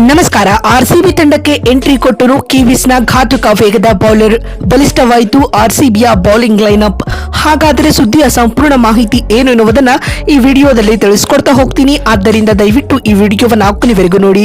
ನಮಸ್ಕಾರ. ಆರ್ಸಿಬಿ ತಂಡಕ್ಕೆ ಎಂಟ್ರಿ ಕೊಟ್ಟರು ಕಿವೀಸ್ನ ಘಾತುಕ ವೇಗದ ಬೌಲರ್. ಬಲಿಷ್ಠವಾಯಿತು ಆರ್ಸಿಬಿಯ ಬೌಲಿಂಗ್ ಲೈನ್ಅಪ್. ಹಾಗಾದರೆ ಸುದ್ದಿಯ ಸಂಪೂರ್ಣ ಮಾಹಿತಿ ಏನು ಎನ್ನುವುದನ್ನ ಈ ವಿಡಿಯೋದಲ್ಲಿ ತಿಳಿಸ್ಕೊಡ್ತಾ ಹೋಗ್ತೀನಿ. ಆದ್ದರಿಂದ ದಯವಿಟ್ಟು ಈ ವಿಡಿಯೋವನ್ನು ಕೊನೆವರೆಗೂ ನೋಡಿ.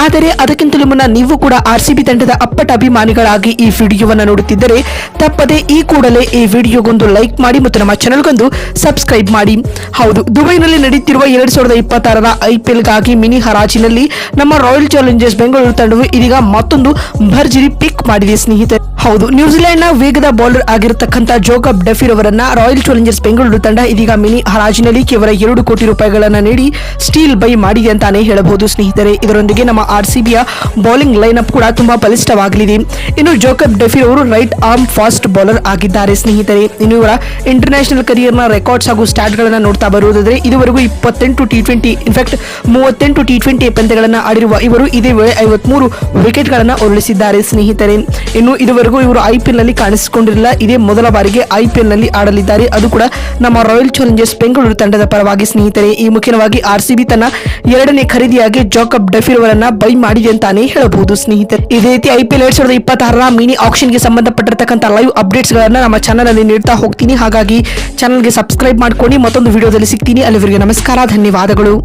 ಆದರೆ ಅದಕ್ಕಿಂತಲೂ ಮುನ್ನ ನೀವು ಕೂಡ ಆರ್ಸಿಬಿ ತಂಡದ ಅಪ್ಪಟ ಅಭಿಮಾನಿಗಳಾಗಿ ಈ ವಿಡಿಯೋವನ್ನು ನೋಡುತ್ತಿದ್ದರೆ ತಪ್ಪದೆ ಈ ಕೂಡಲೇ ಈ ವಿಡಿಯೋಗೊಂದು ಲೈಕ್ ಮಾಡಿ ಮತ್ತು ನಮ್ಮ ಚಾನೆಲ್ಗೊಂದು ಸಬ್ಸ್ಕ್ರೈಬ್ ಮಾಡಿ. ಹೌದು, ದುಬೈನಲ್ಲಿ ನಡೆಯುತ್ತಿರುವ 2026ರ ಐಪಿಎಲ್ಗಾಗಿ ಮಿನಿ ಹರಾಜಿನಲ್ಲಿ ನಮ್ಮ ರಾಯಲ್ ಚಾಲೆಂಜರ್ಸ್ ಬೆಂಗಳೂರು ತಂಡವು ಇದೀಗ ಮತ್ತೊಂದು ಭರ್ಜರಿ ಪಿಕ್ ಮಾಡಿದೆ ಸ್ನೇಹಿತರೆ. ಹೌದು, ನ್ಯೂಜಿಲೆಂಡ್ನ ವೇಗದ ಬೌಲರ್ ಆಗಿರತಕ್ಕಂತ ಜೋಕಬ್ ಡೆಫಿರ್ ಅವರನ್ನ ರಾಯಲ್ ಚಾಲೆಂಜರ್ಸ್ ಬೆಂಗಳೂರು ತಂಡ ಇದೀಗ ಮಿನಿ ಹರಾಜಿನಲ್ಲಿ ಕೇವಲ 2 ಕೋಟಿ ರೂಪಾಯಿಗಳನ್ನ ನೀಡಿ ಸ್ಟೀಲ್ ಬೈ ಮಾಡಿದೆ ಅಂತಾನೆ ಹೇಳಬಹುದು ಸ್ನೇಹಿತರೆ. ಇದರೊಂದಿಗೆ ನಮ್ಮ ಆರ್ಸಿಬಿಯ ಬೌಲಿಂಗ್ ಲೈನ್ಅಪ್ ಕೂಡ ತುಂಬಾ ಬಲಿಷ್ಠವಾಗಲಿದೆ. ಇನ್ನು ಜೋಕಬ್ ಡೆಫಿರ್ ಅವರು ರೈಟ್ ಆರ್ಮ್ ಫಾಸ್ಟ್ ಬೌಲರ್ ಆಗಿದ್ದಾರೆ ಸ್ನೇಹಿತರೆ. ಇನ್ನು ಇವರ ಇಂಟರ್ನ್ಯಾಷನಲ್ ಕರಿಯರ್ನ ರೆಕಾರ್ಡ್ಸ್ ಹಾಗೂ ಸ್ಟಾಟ್ ಗಳನ್ನ ನೋಡ್ತಾ ಬರುವುದಾದರೆ ಇದುವರೆಗೂ 28 ಟಿ20 ಇನ್ಫ್ಯಾಕ್ಟ್ 38 ಟಿ20 ಪಂದ್ಯಗಳನ್ನ ಆಡಿರುವ ಇವರು ಇದೇ ವೇಳೆ 53 ವಿಕೆಟ್ ಗಳನ್ನ ಉರುಳಿಸಿದ್ದಾರೆ ಸ್ನೇಹಿತರೆ. ಇನ್ನು ಇದುವರೆಗೂ ಇವರು ಐಪಿಎಲ್ ನಲ್ಲಿ ಕಾಣಿಸಿಕೊಂಡಿರಲಿಲ್ಲ. ಇದೇ ಮೊದಲ ಬಾರಿಗೆ ಐಪಿಎಲ್ ನಲ್ಲಿ ಆಡಲಿದ್ದಾರೆ, ಅದು ಕೂಡ ನಮ್ಮ ರಾಯಲ್ ಚಾಲೆಂಜರ್ಸ್ ಬೆಂಗಳೂರು ತಂಡದ ಪರವಾಗಿ ಸ್ನೇಹಿತರೆ. ಈ ಮುಖ್ಯವಾಗಿ ಆರ್ಸಿಬಿ ತನ್ನ 2ನೇ ಖರೀದಿಯಾಗಿ ಜೋಕಬ್ ಡೆಫಿರ್ ಅವರನ್ನ ಬೈ ಮಾಡಿದೆ ಅಂತಾನೆ ಹೇಳಬಹುದು ಸ್ನೇಹಿತರೆ. ಇದೇ ರೀತಿ ಐಪಿಎಲ್ 2026ರ ಮಿನಿ ಆಕ್ಷನ್ ಗೆ ಸಂಬಂಧಪಟ್ಟಿರತಕ್ಕಂತ ಲೈವ್ ಅಪ್ಡೇಟ್ಸ್ ಗಳನ್ನ ನಮ್ಮ ಚಾನಲ್ ಅಲ್ಲಿ ನೀಡ್ತಾ ಹೋಗ್ತೀನಿ. ಹಾಗಾಗಿ ಚಾನಲ್ಗೆ ಸಬ್ಸ್ಕ್ರೈಬ್ ಮಾಡ್ಕೊಂಡು ಮತ್ತೊಂದು ವಿಡಿಯೋದಲ್ಲಿ ಸಿಗ್ತೀನಿ. ಅಲ್ಲಿವರೆಗೆ ನಮಸ್ಕಾರ, ಧನ್ಯವಾದಗಳು.